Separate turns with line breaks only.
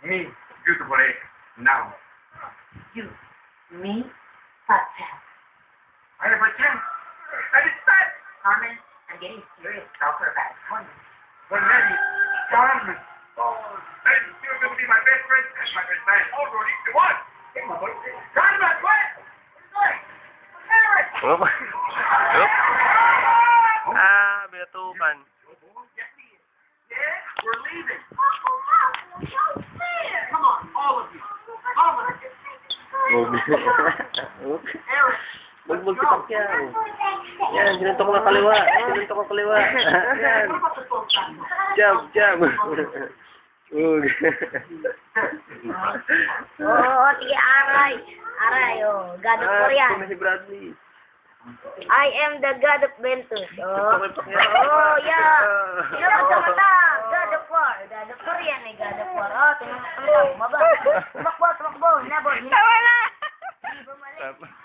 Me, beautiful egg. Now.
You, me, fat chap.
I have a chance. And it's fat.
Carmen, I'm getting serious. Talk her about it.
Well, then, Carmen. Oh, then you're going to be my best friend. That's my best man. Oh, Lord, each one. Hey, my boy. Carmen, what?
Oop. Oop. Ah, binatukan.
Yeah, we're leaving.
Come on, all of you. All of you.
Oop.
Eric,
Magmultipak yan. Yan, sinuntok na kaliwa. Sinuntok na kaliwa. Yan.
what about the phone time?
Jab, jab. Ug.
Oo, sige, aray. Aray, oh. God of War yan.
Si Bradley.
I am the God of Ventus. Oh,
Pakipakyan.
oh yeah. Sino ba sa mata? God of War. God of War yan eh, God of War. Oh, tumakbo, bumaba. Tumakbo, tumakbo. Hinabol.
Tama na!
Bumalik.